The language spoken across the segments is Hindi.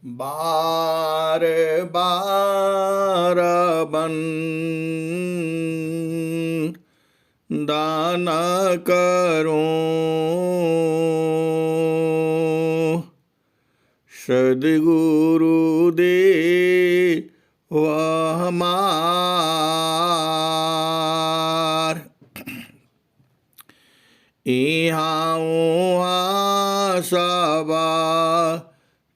बार बार बन दाना करूं, सद्गुरु दे वह हमार। इहाँ उहाँ सब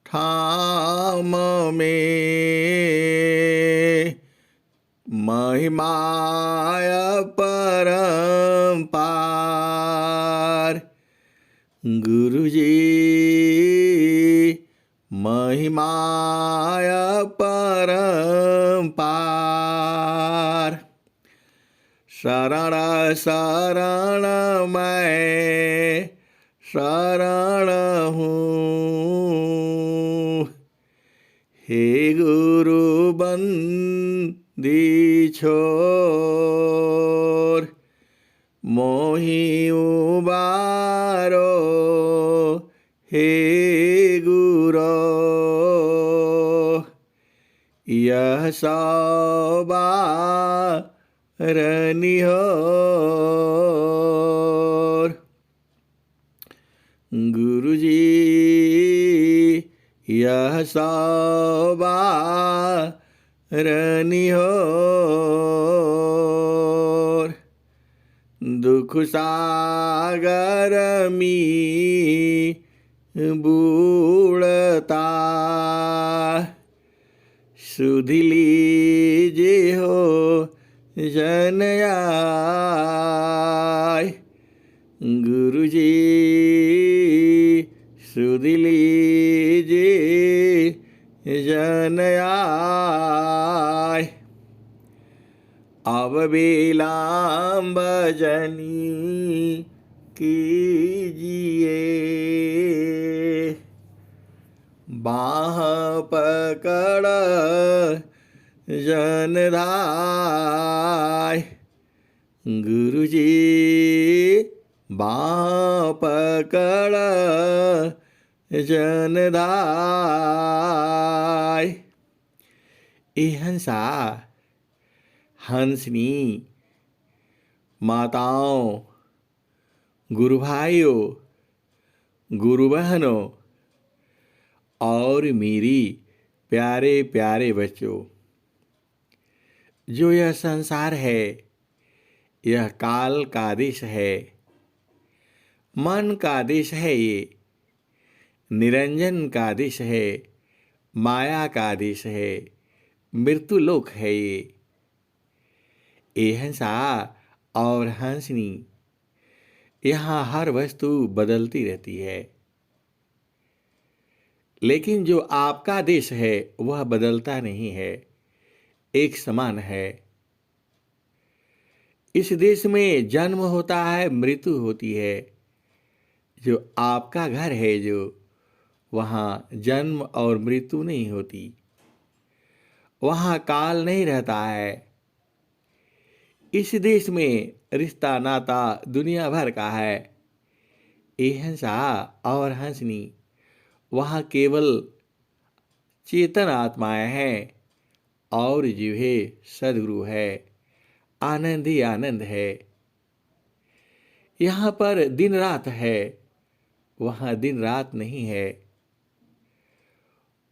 ठाम में महिमाय परम्पार। गुरुजी महिमाय परम्पार। शरण शरण मैं शरण हूँ, हे गुरु बंदी छोर। मोहि उबारो हे गुरो, यह रनिहोर। गुरुजी यह रनिहोर। दुख सागर मी बूढ़ता, सुध लीजे हो जनयाय। गुरुजी सुध लीजे जनयाय। अब विलंब जनी कीजिए, बाह पकड़ जनधाय। गुरुजी बाह पकड़ जनधाय। ए हंसा, हंसनी, माताओं, गुरु भाइयों, गुरु बहनों और मेरी प्यारे प्यारे बच्चों, जो यह संसार है, यह काल का देश है, मन का देश है, ये निरंजन का देश है, माया का देश है, मृत्यु लोक है ये हंसा और हंसनी। यहाँ हर वस्तु बदलती रहती है, लेकिन जो आपका देश है वह बदलता नहीं है, एक समान है। इस देश में जन्म होता है, मृत्यु होती है। जो आपका घर है, जो वहाँ जन्म और मृत्यु नहीं होती, वहाँ काल नहीं रहता है। इस देश में रिश्ता नाता दुनिया भर का है। ये हंसा और हंसनी, वहाँ केवल चेतन आत्माएं हैं और जीव है सदगुरु है, आनंद ही आनंद है। यहाँ पर दिन रात है, वहाँ दिन रात नहीं है।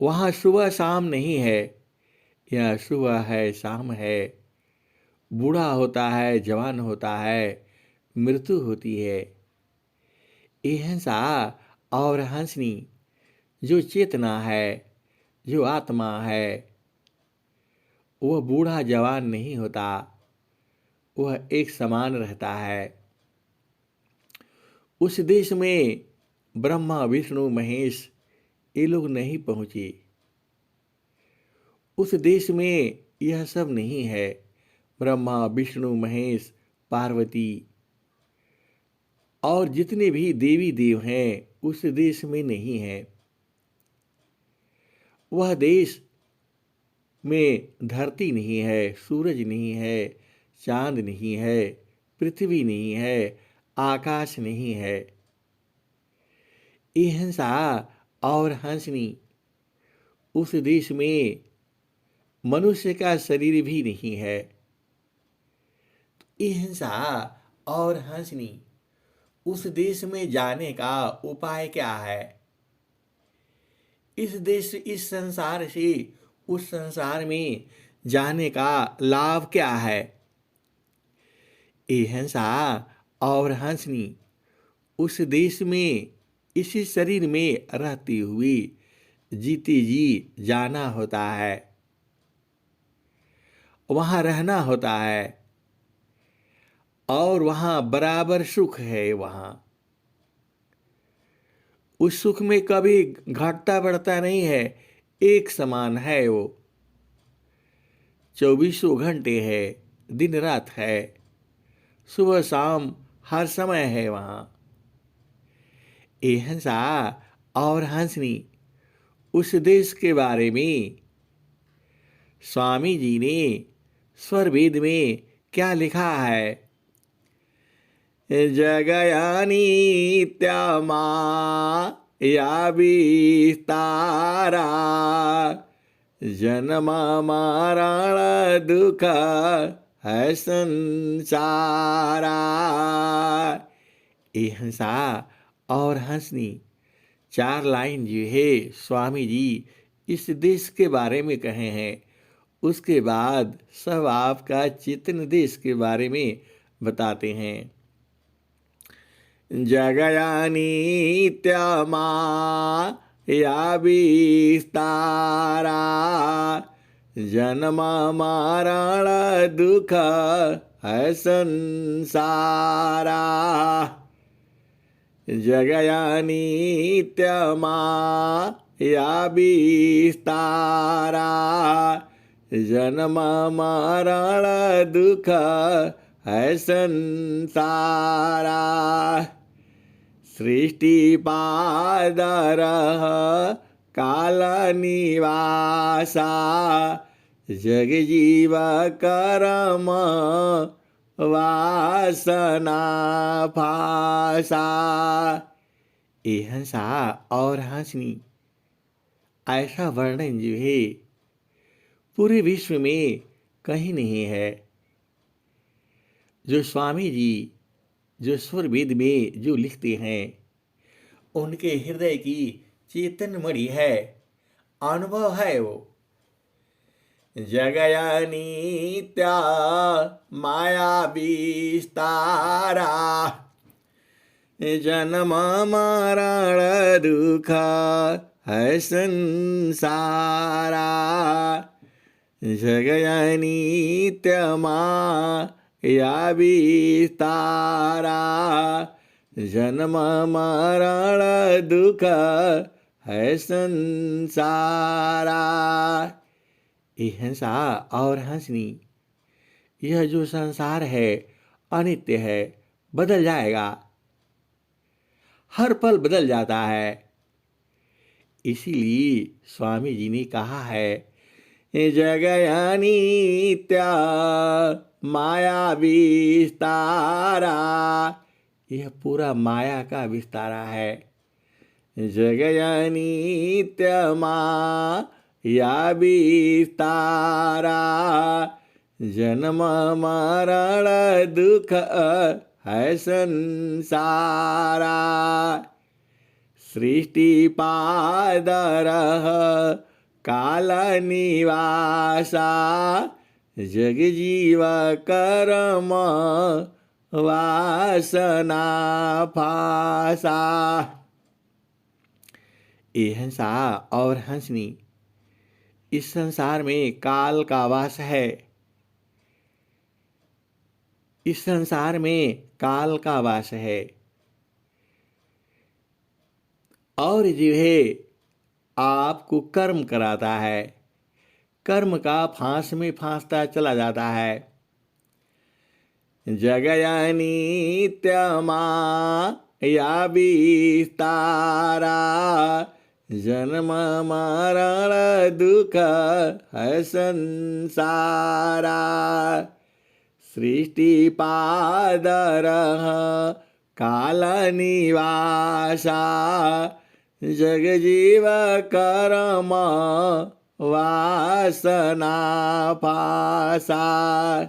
वहाँ सुबह शाम नहीं है, यहाँ सुबह है शाम है। बूढ़ा होता है, जवान होता है, मृत्यु होती है। ये हंसा और हंसनी, जो चेतना है, जो आत्मा है, वह बूढ़ा जवान नहीं होता, वह एक समान रहता है। उस देश में ब्रह्मा विष्णु महेश ये लोग नहीं पहुंचे। उस देश में यह सब नहीं है। ब्रह्मा विष्णु महेश पार्वती और जितने भी देवी देव हैं उस देश में नहीं है। वह देश में धरती नहीं है, सूरज नहीं है, चांद नहीं है, पृथ्वी नहीं है, आकाश नहीं है। ये हंसा और हंसनी, उस देश में मनुष्य का शरीर भी नहीं है। ये हिंसा और हंसनी उस देश में जाने का उपाय क्या है? इस देश इस संसार से उस संसार में जाने का लाभ क्या है? ये हिंसा और हंसनी उस देश में इसी शरीर में रहती हुई जीती जी जाना होता है, वहाँ रहना होता है और वहाँ बराबर सुख है। वहाँ उस सुख में कभी घटता बढ़ता नहीं है, एक समान है। वो 24 घंटे है, दिन रात है, सुबह शाम हर समय है वहाँ। ये हिंसा और हंसनी उस देश के बारे में स्वामी जी ने स्वर वेद में क्या लिखा है? जगयानी त्यामा या विस्तारा जन्म मरण दुख है संसारा। ये हंसा और हंसनी 4 लाइन जो है स्वामी जी इस देश के बारे में कहे हैं। उसके बाद सब आपका चेतन देश के बारे में बताते हैं। जगयानी त्यमा या विस्तारा जन्म मरण दुख है संसारा। जगयानी त्यमा या विस्तारा जन्म मरण दुख है संसारा। सृष्टि पादरः काल निवासा जग जीव कर्म वासना फासा। ये हंसा और हंसनी ऐसा वर्णन जो है पूरे विश्व में कहीं नहीं है। जो स्वामी जी जो स्वर वेद में जो लिखते हैं उनके हृदय की चेतन मणि है, अनुभव है वो। जगयानीत्या माया विस्तारा जन्म मरण दुख है संसारा। जगयानीत्या माया विस्तारा जन्म मरण दुख है संसारा। ये हिंसा और हंसनी यह जो संसार है अनित्य है, बदल जाएगा, हर पल बदल जाता है। इसीलिए स्वामी जी ने कहा है जगयानीत्या माया विस्तारा। यह पूरा माया का विस्तारा है। जगयानीत्या माया विस्तारा जन्म मरण दुख है संसारा। सृष्टि पादरः काल निवासा जग जीव कर्म वासना फासा। ये हिंसा और हंसनी इस संसार में काल का वास है। इस संसार में काल का वास है और जो है आपको कर्म कराता है, कर्म का फांस में फांसता चला जाता है। जगयानीत्या माया विस्तारा जन्म मरण दुख है संसारा। सृष्टि पादरः काल निवासा जग जीव कर्म वासना पासा,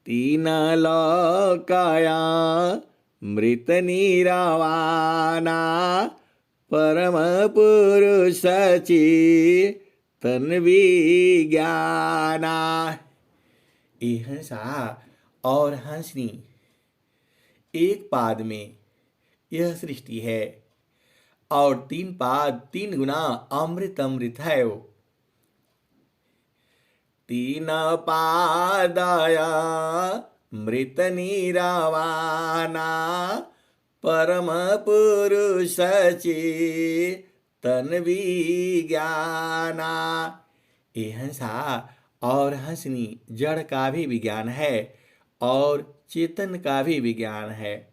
तीन लोकया मृत निरवाना, परम पुरुषची तन्वी ज्ञाना। ये हंसा और हंसनी एक पाद में यह सृष्टि है, और तीन पाद तीन गुना अमृत अमृत है वो। तीन पादया मृत निरवाना, परम पुरुषची तन्वी ज्ञाना। ये हंसा और हंसनी जड़ का भी विज्ञान है और चेतन का भी विज्ञान है।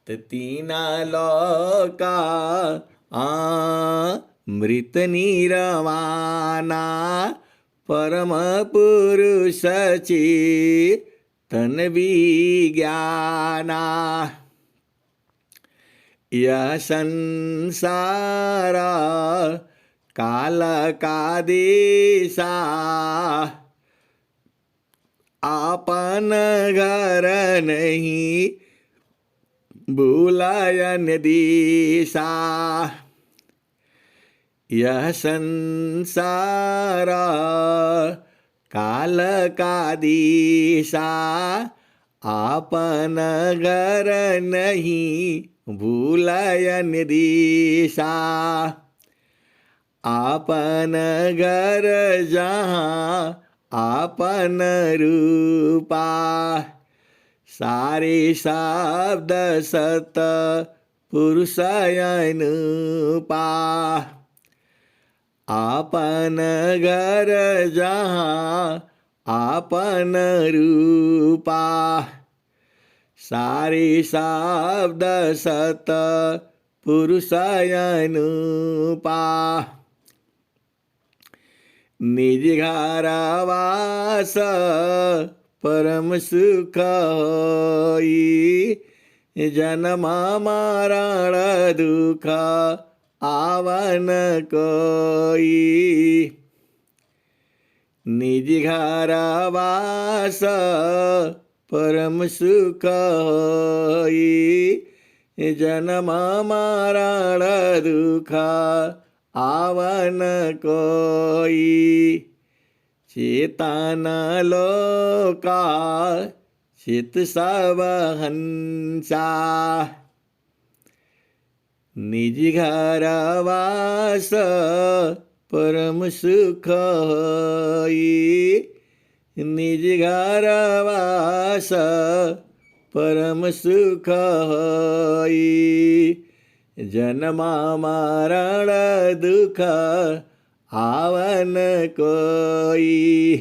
तीन लोका मृत निरवाना, परम पुरुषची तन्वी ज्ञाना। यह संसार काल का दिशा, आपन घर नहीं भूलायन दिशा। यह संसार काल का दिशा, आपन घर नहीं भूलायन दिशा। आपन घर जहाँ आपन रूपा, सारे शब्द सत पुरुषयन पा। आपन घर जहाँ आपन रूपा, सारे शब्द सत पुरुषयन पा। निज घर वास परम सुख होई, जन्म मरण दुख आवन कोई। निज घर वास परम सुख होई, जन्म मरण दुख आवन कोई। चेतन लोका चित सब हंसा, निज घर वास परम सुख होई। निज घर वास परम सुख होई, जन्म मरण दुख आवन कोई।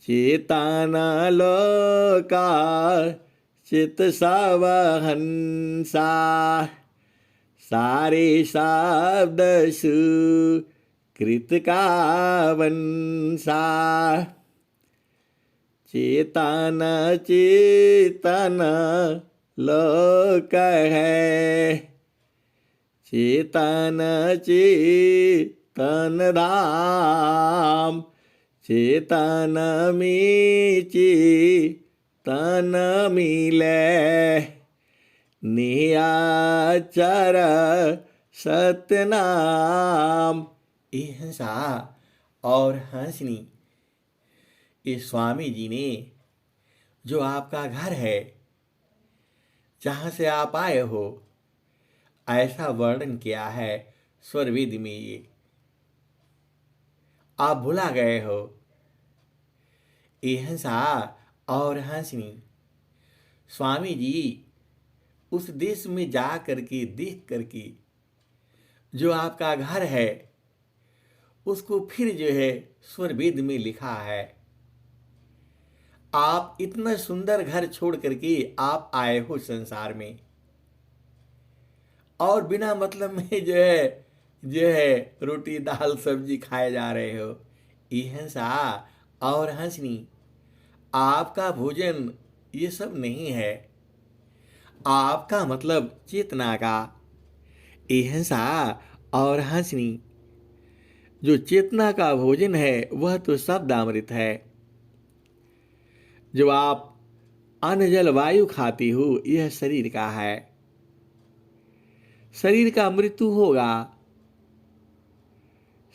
चेतन लोका चित सब हंसा, सारे शब्द सुकृत का वंशा। चेतन चेतन लोक है, चेतन चेतन धाम। चेतन में चेतन मिले, नियाचर सत्यनाम। ये हंसा और हंसनी, ये स्वामी जी ने जो आपका घर है, जहाँ से आप आए हो, ऐसा वर्णन किया है स्वरवेद में। ये आप भुला गए हो। ये हंसा और हंसनी, स्वामी जी उस देश में जा करके देख करके जो आपका घर है, उसको फिर जो है स्वरवेद में लिखा है। आप इतना सुंदर घर छोड़ करके आप आए हो संसार में, और बिना मतलब में जो है रोटी दाल सब्जी खाए जा रहे हो। ये हंसा और हंसनी, आपका भोजन ये सब नहीं है। आपका मतलब चेतना का, ये हंसा और हंसनी, जो चेतना का भोजन है वह तो शब्द अमृत है। जो आप अन्न जल वायु खाती हो यह शरीर का है। शरीर का मृत्यु होगा,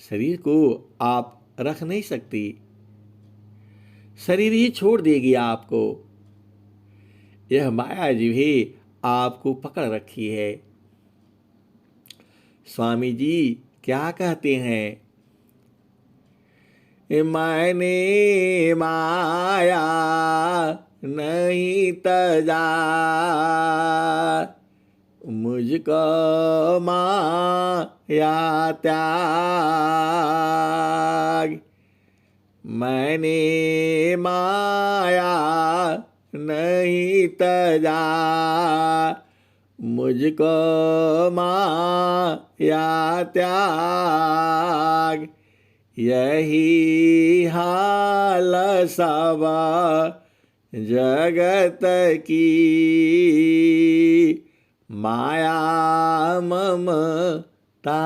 शरीर को आप रख नहीं सकती, शरीर ही छोड़ देगी आपको। यह माया जी भी आपको पकड़ रखी है। स्वामी जी क्या कहते हैं? मैंने माया नहीं तजा, मुझको माया त्याग। मैंने माया नहीं तजा, मुझको माया त्याग। यही हाल सब जगत की, माया ममता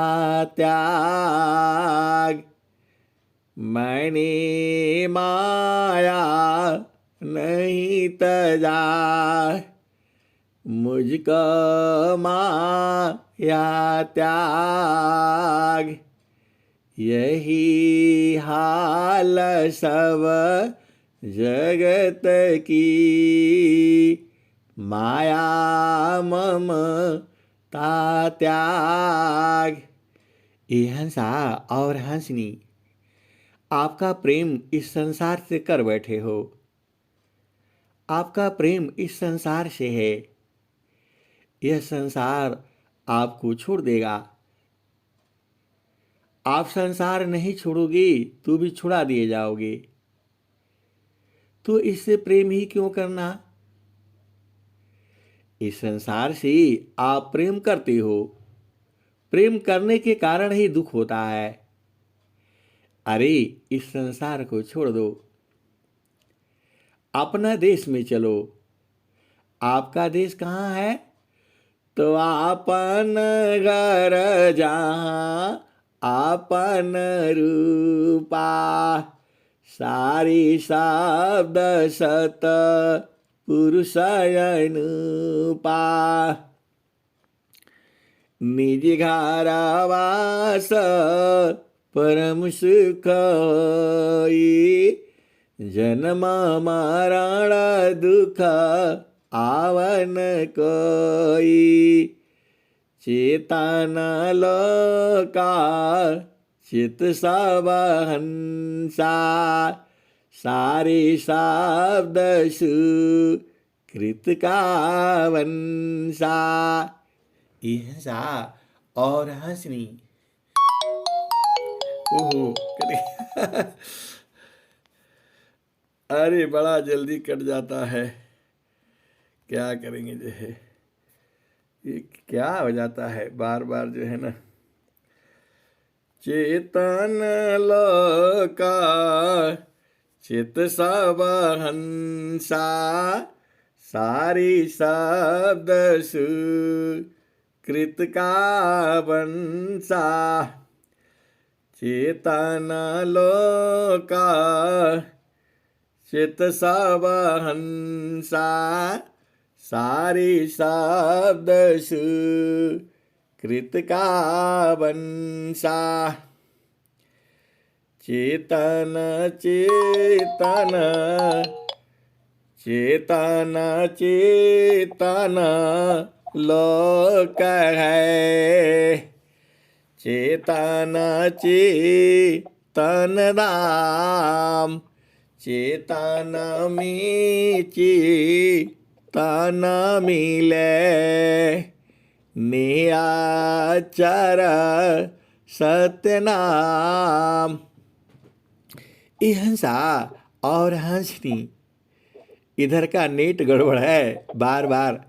त्याग। मैंने माया नहीं तजा, मुझको माया त्याग। यही हाल सब जगत की, माया ममता त्याग। ये हंसा और हंसनी, आपका प्रेम इस संसार से कर बैठे हो। आपका प्रेम इस संसार से है। यह संसार आपको छोड़ देगा। आप संसार नहीं छोड़ोगे तो भी छुड़ा दिए जाओगे। तो इससे प्रेम ही क्यों करना? इस संसार से आप प्रेम करते हो, प्रेम करने के कारण ही दुख होता है। अरे इस संसार को छोड़ दो, अपना देश में चलो। आपका देश कहाँ है? तो आपन घर जहाँ आपन रूपा, सारी शब्द सत पुरुष अनुपा। निज घर वास परम सुख होई, जन्म मरण दुख आवन कोई। चेतन लोका चित सब हंसा, सारे शब्द सुकृत का वंशा। ये हंसा और हंसनी, ओहो अरे बड़ा जल्दी कट जाता है, क्या करेंगे जो है, ये क्या हो जाता है बार बार जो है ना। चेतन लोका चित सब हंसा, सारी शब्द सुकृत का वंशा। चेतन लोका चित सब हंसा, सारी शब्द सुकृत का वंशा। चेतन चेतन चेतन चेतन लोक है, चेतन चेतन धाम। चेतन में चेतन मिले, निराचर सत्य नाम। ये हंसा और हंसनी, इधर का नेट गड़बड़ है, बार बार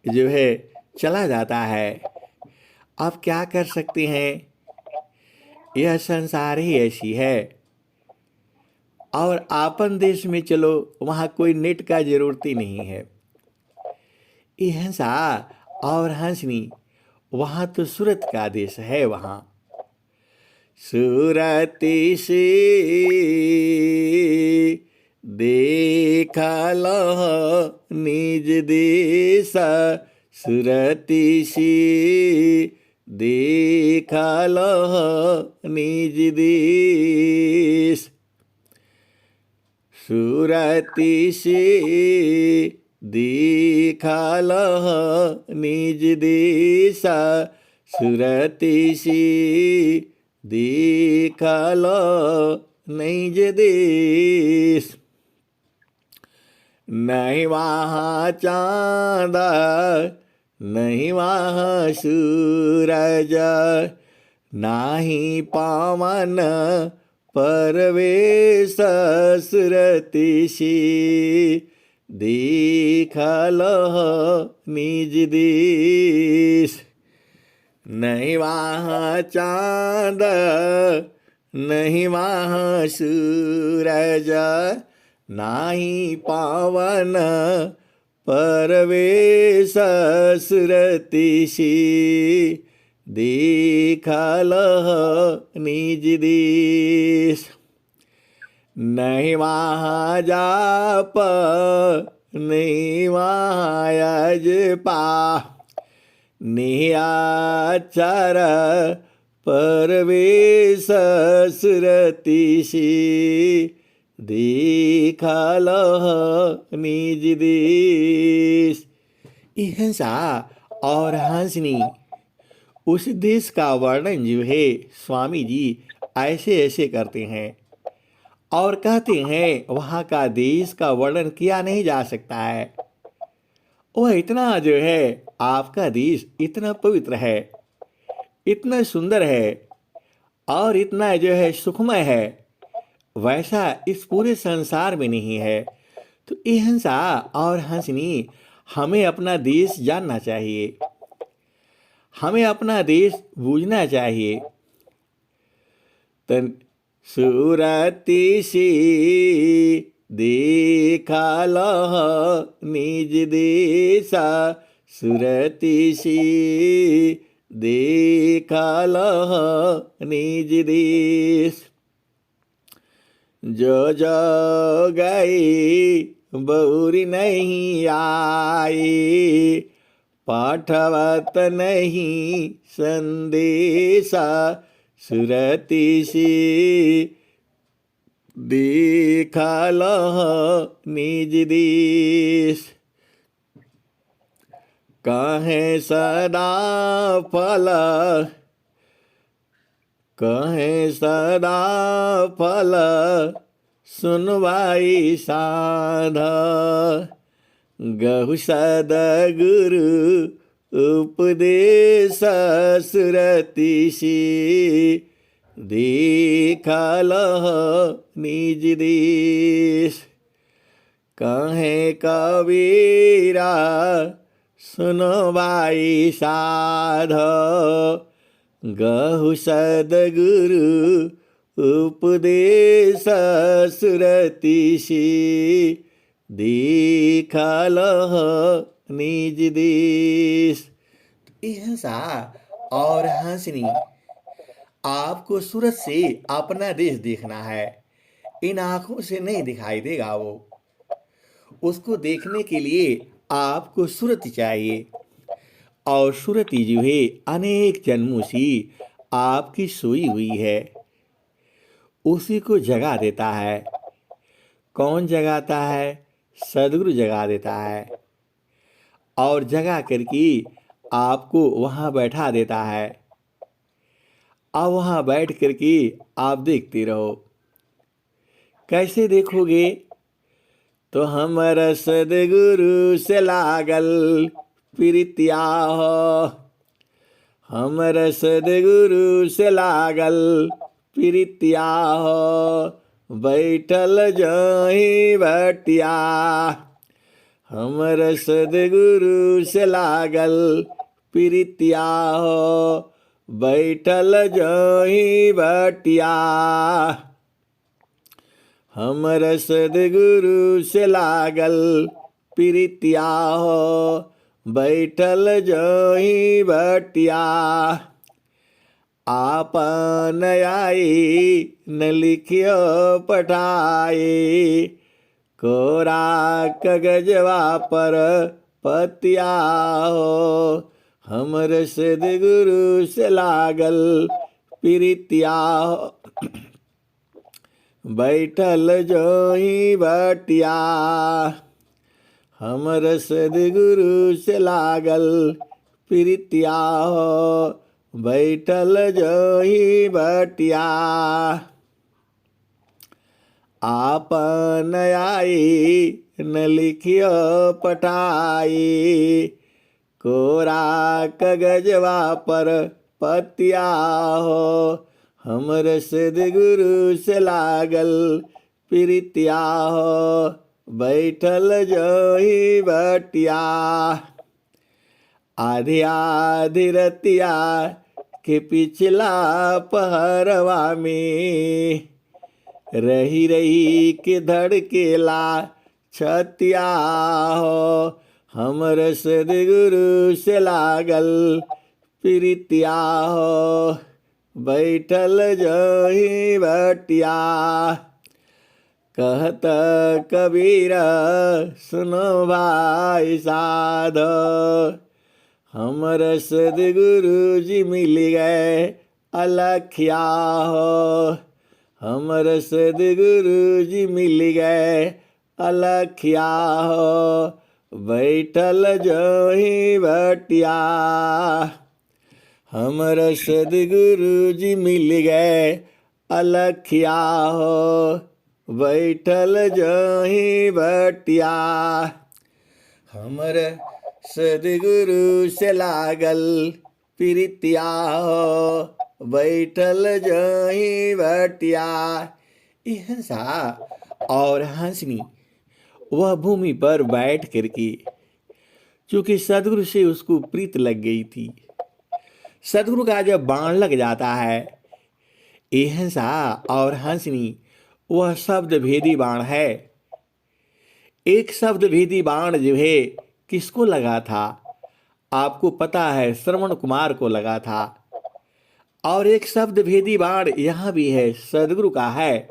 जो है चला जाता है। आप क्या कर सकते हैं? यह संसार ही ऐसी है। और आपन देश में चलो, वहाँ कोई नेट का जरूरत ही नहीं है। ये हंसा और हंसनी, वहाँ तो सूरत का देश है। वहाँ सूरती से देखल निज देश, सुरती से देखल निज देश। सुरती से देखल निज देश, सुरती से देखल निज देश। नहीं वहाँ चाँद, नहीं वहाँ सूरज, नाही पावन परवेश, सुरती से देखल निज देश। नहीं वहाँ चाँद, नहीं वहाँ सूरज, नाही पावन परवेश, सुरती से देखल निज देश। नहीं वहाँ जाप, नहीं वहाँ यजपा, निहाचर परवेश, सुरती से देखल निज देश। हिंसा और हंसनी, उस देश का वर्णन जो है स्वामी जी ऐसे ऐसे करते हैं और कहते हैं वहाँ का देश का वर्णन किया नहीं जा सकता है। वह इतना जो है आपका देश इतना पवित्र है, इतना सुंदर है और इतना जो है सुखमय है, वैसा इस पूरे संसार में नहीं है। तो ये हंसा और हंसनी, हमें अपना देश जानना चाहिए, हमें अपना देश बूझना चाहिए। तन सुरती से देखल निज देश, सुरती से देखल निज देश। जो जो गई बौरी नहीं आई, पाठवत नहीं संदेशा, सुरती से देखल निज देश। कहें सदा फल, कहें सदा फल, सुनवाई साध, गहु सदगुरु उपदेश, सुरती से देखल निज देश। कहें कबीरा सुनवाई साध, गहु सदगुरु उपदेश, सुरती से देखल निज देश। हिंसा और हंसनी, आपको सूरत से अपना देश देखना है। इन आँखों से नहीं दिखाई देगा वो, उसको देखने के लिए आपको सूरत चाहिए। और सूरती जो है अनेक जन्मों से आपकी सोई हुई है, उसी को जगा देता है। कौन जगाता है? सदगुरु जगा देता है और जगा करके आपको वहाँ बैठा देता है। अब वहाँ बैठ करके आप देखते रहो। कैसे देखोगे? तो हमारा सदगुरु से लागल प्रीतिया हो, हमारा सदगुरु से लागल प्रीतिया हो, बैठल जाही बटिया। हमारा सदगुरु से लागल प्रीतिया हो, बैठल जाही बटिया। हमर सदगुरु से लागल प्रीतिया हो, बैठल जोही बटिया। आपन आई न लिखियो पठाई, कोरा कागजवा पर पतिया हो। हमर सद्गुरु से लागल प्रीतिया हो। बैठल जोही बटिया, हमर सद्गुरु से लागल प्रीतिया हो। बैठल जोही बटिया। आपन आई न लिखियो पठाई, कोरा कागजवा पर पतिया हो। हमर सद्गुरु से लागल प्रीतिया हो। बैठल जोही बटिया। आधी आधी रतिया के पिछला पहरवा में, रही रही के धड़केला छतिया हो। हमर सद्गुरु से लागल प्रीतिया हो। बैठल जोही बटिया। कहत कबीर सुनो भाई साधो, हमर सद्गुरु जी मिल गए अलखिया हो। हमर सद्गुरु जी मिल गए अलखिया हो। बैठल जोही बटिया। हमर सद्गुरु जी मिल गए अलखिया हो। बैठल जोही बटिया। हमर सद्गुरु से लागल प्रीतिया हो। बैठल जोही बटिया। हंसा और हंसनी वह भूमि पर बैठ करके, चूंकि सद्गुरु से उसको प्रीत लग गई थी। सद्गुरु का जब बाण लग जाता है, हंसा और हंसनी वह शब्द भेदी बाण है। एक शब्द भेदी बाण जो है किसको लगा था? आपको पता है, श्रवण कुमार को लगा था। और एक शब्द भेदी बाण यहाँ भी है, सद्गुरु का है।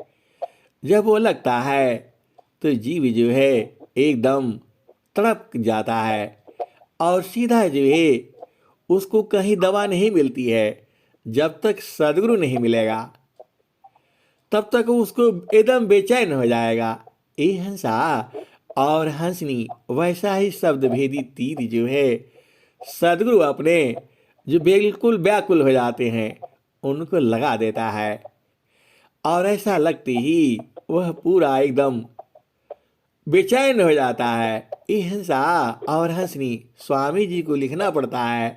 जब वो लगता है तो जीव जो है एकदम तड़प जाता है, और सीधा जो है उसको कहीं दवा नहीं मिलती है। जब तक सद्गुरु नहीं मिलेगा तब तक उसको एकदम बेचैन हो जाएगा। हंसा और हंसनी वैसा ही शब्द भेदी तीर जो है सद्गुरु अपने जो बिल्कुल व्याकुल हो जाते हैं उनको लगा देता है। और ऐसा लगते ही वह पूरा एकदम बेचैन हो जाता है। हंसा और हंसनी स्वामी जी को लिखना पड़ता है।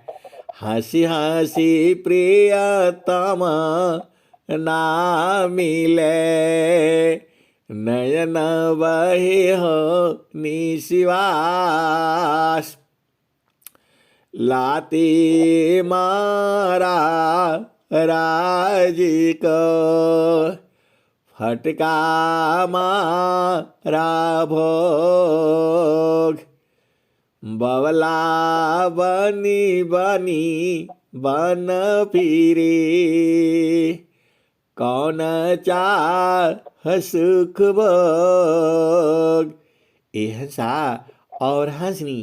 हंसी हंसी प्रियतम ना मिले, नयन बहे हो निशिवास। लाते मारा राज को, फटका मारा भोग। बवला बनी बनी बन फिरे, कौन चाह सुख भोग। हंसा और हंसनी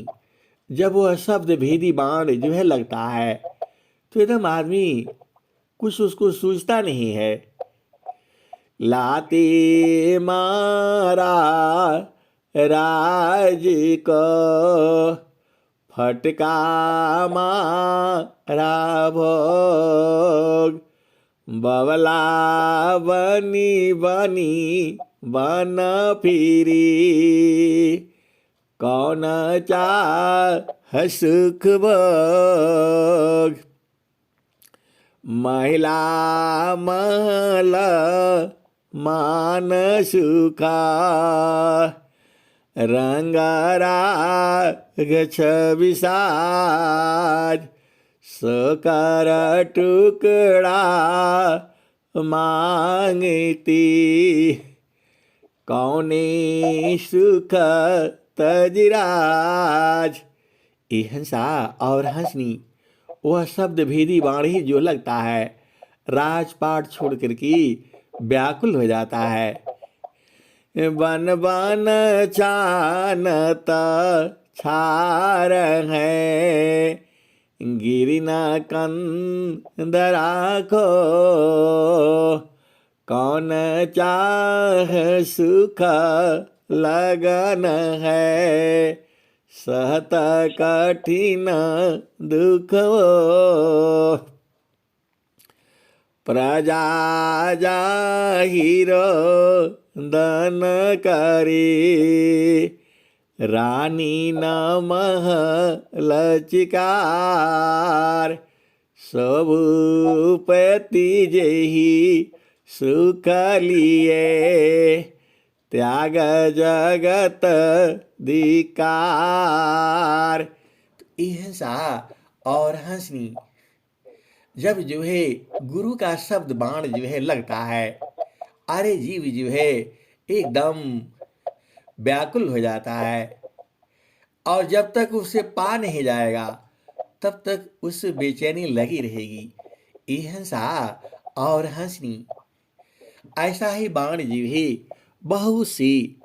जब वह शब्द भेदी बाण जो है लगता है तो एकदम आदमी कुछ उसको सूझता नहीं है। लाते मारा राज को, फटका मारा भोग। बवला बनी बनी बन फिरी, कौन चाह सुख भोग। महिला महल मान सुखा, रंगरा गछ विसाज। सकर टुकड़ा मांगती, कौने सुख तजराज। ये हंसा और हंसनी वह शब्द भेदी बाण ही जो लगता है राजपाट छोड़ कर के व्याकुल हो जाता है। बन बन चानत छार है गिरना कंदरा को कौन चाह सुख लगन है सहत कठिन दुख प्रजा जाहिरो दन करी रानी न महल चिकार सब पति जेहि सुख लिए त्याग जगत धिकार। तो हिंसा और हंसनी जब जो है गुरु का शब्द बाण जो है लगता है, अरे जीव जो है एकदम व्याकुल हो जाता है और जब तक उसे पा नहीं जाएगा तब तक उसे बेचैनी लगी रहेगी। ये हंसा और हंसनी ऐसा ही बाण जीव है बहुत सी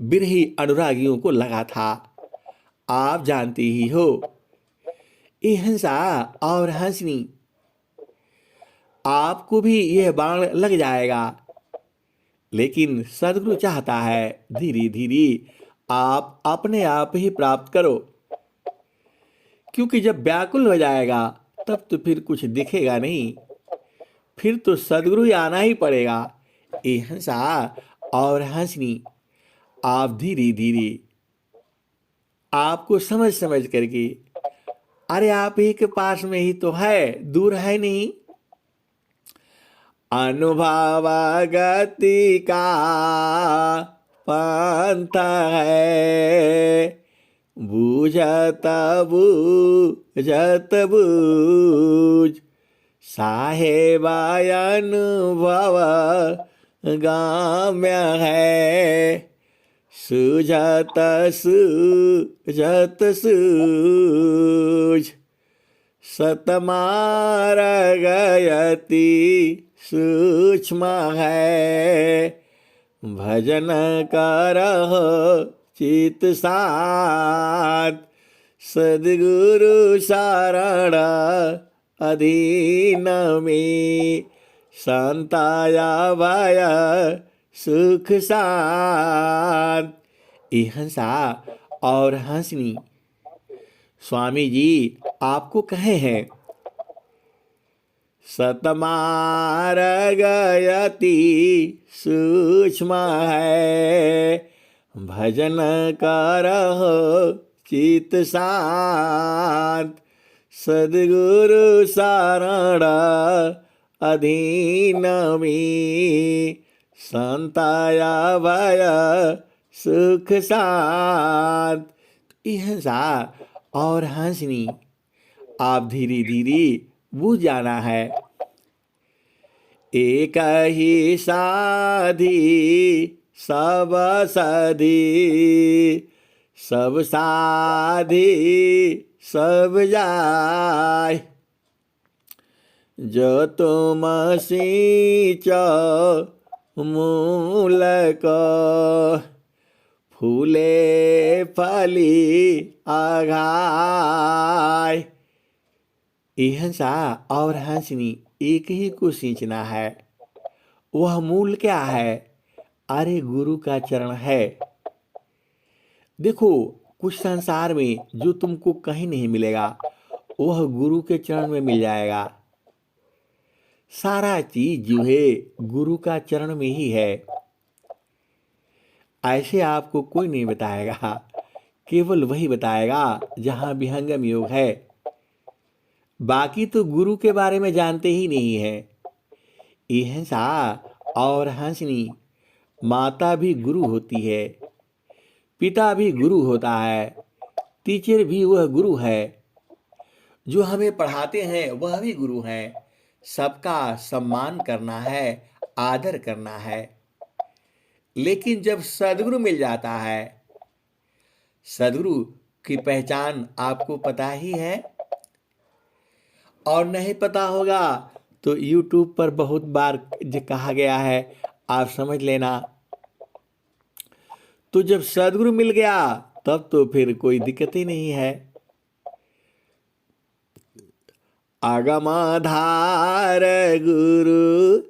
बिरही अनुरागियों को लगा था। आप जानते ही हो ये हंसा और हंसनी आपको भी यह बाण लग जाएगा, लेकिन सदगुरु चाहता है धीरे धीरे आप अपने आप ही प्राप्त करो, क्योंकि जब व्याकुल हो जाएगा तब तो फिर कुछ दिखेगा नहीं, फिर तो सदगुरु ही आना ही पड़ेगा। ये हंसा और हंसनी आप धीरे धीरे आपको समझ समझ करके, अरे आप ही के पास में ही तो है, दूर है नहीं। अनुभव गति का पंथ है बूझत बूझत बूझ साहेब अनुभव गाम्य है सूझत सूझत सूझ सतमार गयति सूक्ष्म है भजन करहो चित साथ सद्गुरु शरण अधीन में संताया भय सुख साथ। ये हंसा और हंसनी स्वामी जी आपको कहे हैं सतमार गयति सूक्ष्म है भजन करहो चित साथ सद्गुरु शरण अधीन में संताया भय सुख साथ। हंसा और हंसनी आप धीरे धीरे बूझ जाना है। एक ही साधी सब साधी सब साधी सब जाय जो तुम सींच मूल को फूले फली आघाय। हंसा और हंसनी एक ही को सींचना है। वह मूल क्या है? अरे गुरु का चरण है। देखो कुछ संसार में जो तुमको कहीं नहीं मिलेगा वह गुरु के चरण में मिल जाएगा। सारा चीज जो है गुरु का चरण में ही है। ऐसे आपको कोई नहीं बताएगा, केवल वही बताएगा जहां विहंगम योग है। बाकी तो गुरु के बारे में जानते ही नहीं है। हंसा और हंसनी माता भी गुरु होती है, पिता भी गुरु होता है, टीचर भी वह गुरु है, जो हमें पढ़ाते हैं वह भी गुरु हैं। सबका सम्मान करना है, आदर करना है। लेकिन जब सदगुरु मिल जाता है, सदगुरु की पहचान आपको पता ही है, और नहीं पता होगा तो YouTube पर बहुत बार जो कहा गया है, आप समझ लेना। तो जब सदगुरु मिल गया तब तो फिर कोई दिक्कत ही नहीं है। आगमाधार गुरु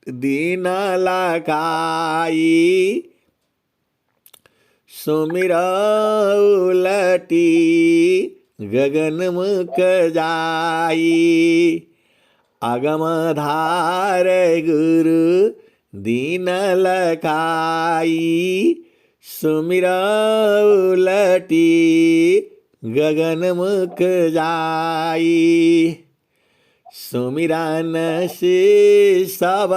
दीन लखाई, सुमिर उलटी गगन मुख जाई। आगमधार गुरु दीन लखाई, सुमिर उलटी गगन मुख जाई। सुमिरन से सब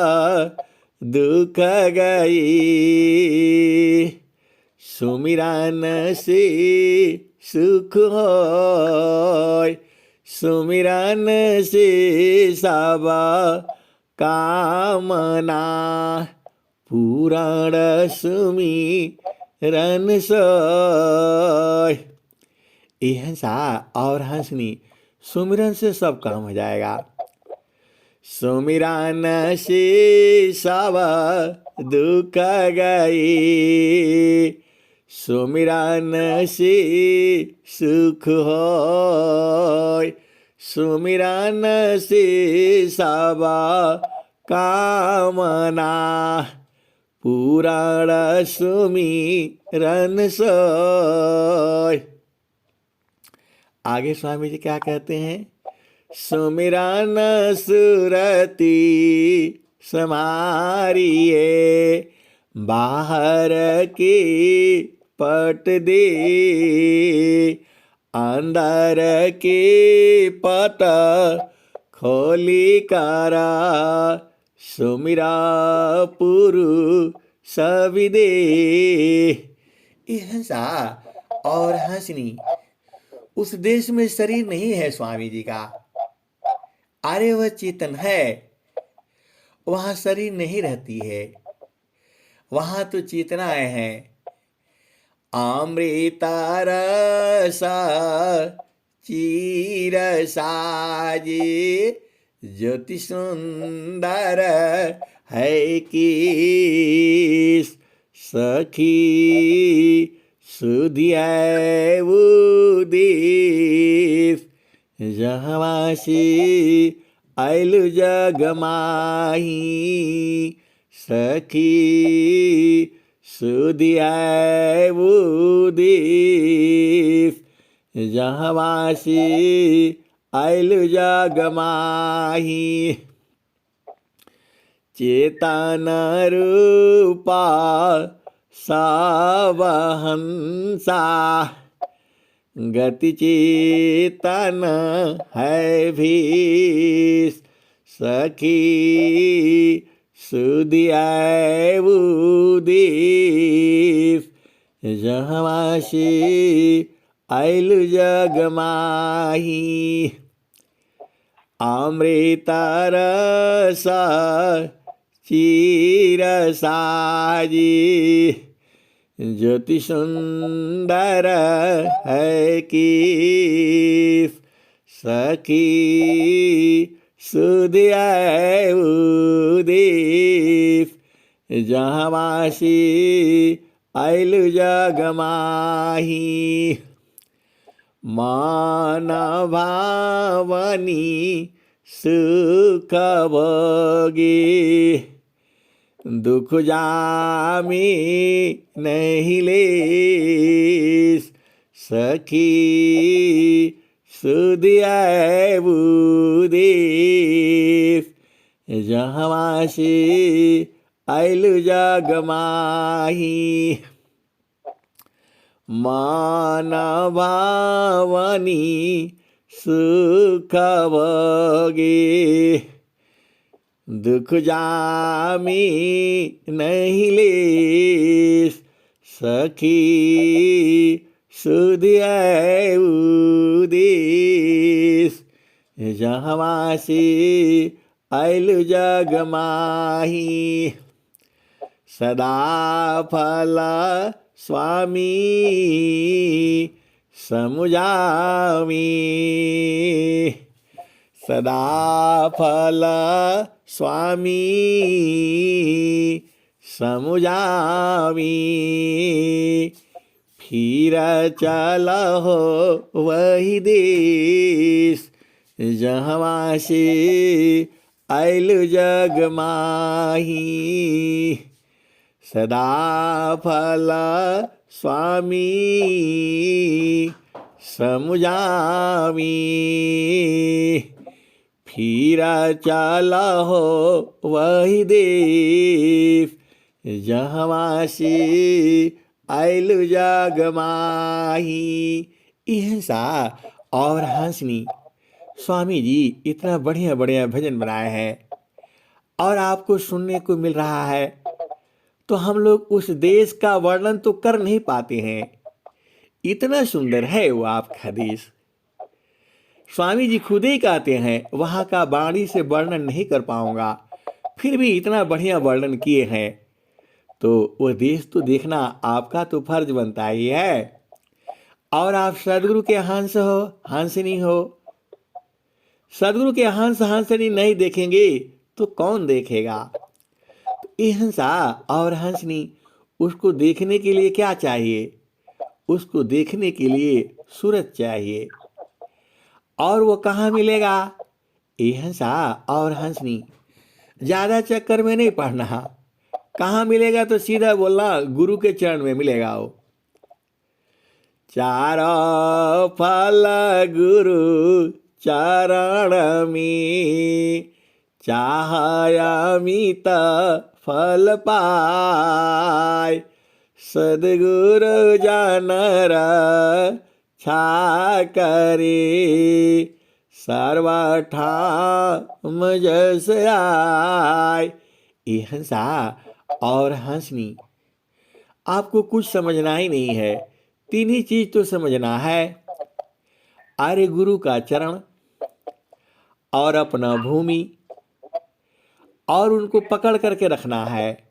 दुख गई, सुमिरन से सुख होय। सुमिरन से सब कामना, पुराण सुमिरन सोय। ये हंसा और हंसनी, सुमिरन से सब काम हो जाएगा। सुमिरन से सब दुख गई, सुमिरन से सुख होय। सुमिरन से सब कामना, पुराण सुमिरन सोय। आगे स्वामी जी क्या कहते हैं? सुमिरन सुरती समारिए, बाहर की पट दे, अंदर की पट खोली करा, सुमिरा पुरुष विदे। हंसा और हंसनी, उस देश में शरीर नहीं है स्वामी जी का, अरे वह चेतन है, वहां शरीर नहीं रहती है, वहां तो चेतनाएं हैं। अमृता रसा चीर साजे, ज्योति सुंदर है कि सखी सुधिया उदीस। जहवासी आइलु जग माही, सखी सुधिया उदीस। जहवासी आइलु जग माही, चेतन रूपा सावहंसा, गति चेतन है भीष। सखी सुधिया उदीस। जहवासी आइलु जग माही, अमृत रसा चीर साजी, ज्योति सुंदर है कि सखी सुधिया उदीस। जहवासी आइलु जग माही, मान भावनी सुख भोगी, दुख जामी नहीं लेस। सखी सुधिया उदीस। जहवासी आइलु जग माही, मान भावनी सुख भोगी, दुख जामी नहीं लेस। सखी सुधिया उदीस। जहवासी आइलु जग माही, सदा फल स्वामी समुझामि सदा फल स्वामी समुझामि फिर चलहो वही देश जहाँ से आइलु जग माही सदा फल स्वामी समुझामि फिर चलहो वही देश जहाँ से आइलु जग माही। अहिंसा और हंसनी। स्वामी जी इतना बढ़िया बढ़िया भजन बनाए हैं और आपको सुनने को मिल रहा है, तो हम लोग उस देश का वर्णन तो कर नहीं पाते हैं। इतना सुंदर है वो आपका देश। स्वामी जी खुद ही कहते हैं वहाँ का वाणी से वर्णन नहीं कर पाऊंगा, फिर भी इतना बढ़िया वर्णन किए हैं, तो वो देश तो देखना आपका तो फर्ज बनता ही है। और आप सदगुरु के हंस हो, हंसनी हो। सदगुरु के हंस हंसनी नहीं देखेंगे तो कौन देखेगा। तो अहिंसा और हंसनी, उसको देखने के लिए क्या चाहिए? उसको देखने के लिए सूरज चाहिए। और वो कहाँ मिलेगा? अहिंसा और हंसनी। ज़्यादा चक्कर में नहीं पड़ना। कहाँ मिलेगा तो सीधा बोलना गुरु के चरण में मिलेगा वो। चारों फल गुरु चरण में चाहयामित फल पाय सद्गुरु जानर छा करे सर्वठाम जस आय। अहिंसा और हंसनी। आपको कुछ समझना ही नहीं है, तीन ही चीज तो समझना है। आर्य गुरु का चरण और अपना भूमि, और उनको पकड़ करके रखना है।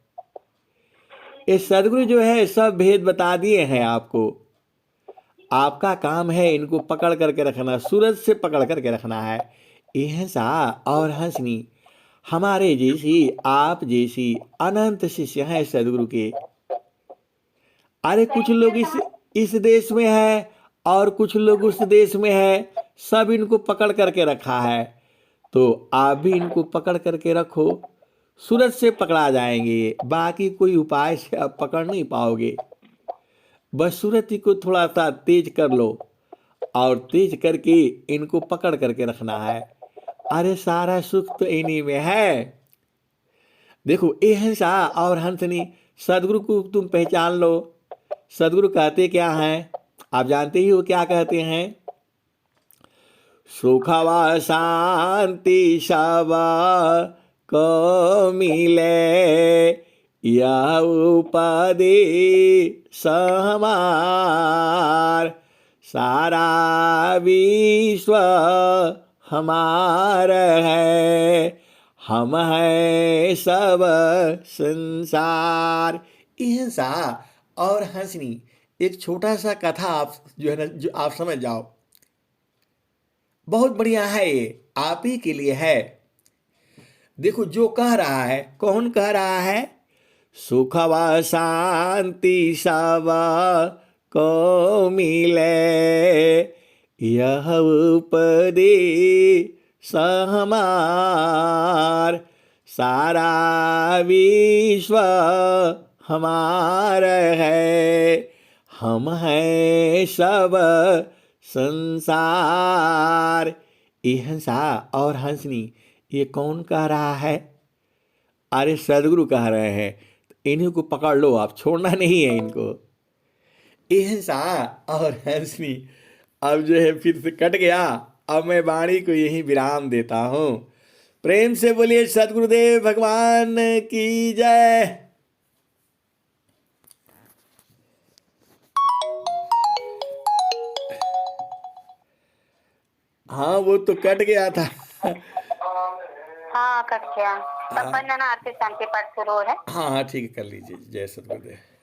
ये सदगुरु जो है सब भेद बता दिए हैं आपको। आपका काम है इनको पकड़ करके रखना, सूरज से पकड़ करके रखना है। अहिंसा और हंसनी। हमारे जैसी, आप जैसी अनंत शिष्य हैं सदगुरु के। अरे कुछ लोग इस देश में है और कुछ लोग उस देश में है, सब इनको पकड़ करके रखा है। तो आप भी इनको पकड़ करके रखो, सूरज से पकड़ा जाएंगे। बाकी कोई उपाय से आप पकड़ नहीं पाओगे। बस सूरज को थोड़ा सा तेज कर लो और तेज करके इनको पकड़ करके रखना है। अरे सारा सुख तो इन्हीं में है। देखो अहिंसा और हंसनी, सदगुरु को तुम पहचान लो। सदगुरु कहते क्या हैं? आप जानते ही हो क्या कहते हैं? सुख व शांति सब को मिले यह उपदेश हमार सारा विश्व हमार है, हम है सब संसार। अहिंसा और हंसनी। एक छोटा सा कथा आप जो है ना, जो आप समझ जाओ, बहुत बढ़िया है ये, आप ही के लिए है। देखो जो कह रहा है, कौन कह रहा है? सुख व शांति सब को मिले यह उपदेश हमार सारा विश्व हमार है, हम हैं सब संसार। अहिंसा और हंसनी, ये कौन कह रहा है? अरे सदगुरु कह रहे हैं। इन्हीं को पकड़ लो, आप छोड़ना नहीं है इनको। अहिंसा और हंसनी। अब जो है फिर से कट गया। अब मैं वाणी को यही विराम देता हूँ। प्रेम से बोलिए सदगुरुदेव भगवान की जय। हाँ वो तो कट गया था। हाँ कट गया। तब वंदना आरती शांति पाठ शुरू है। हाँ हाँ ठीक है, कर लीजिए। जय सदगुरुदेव।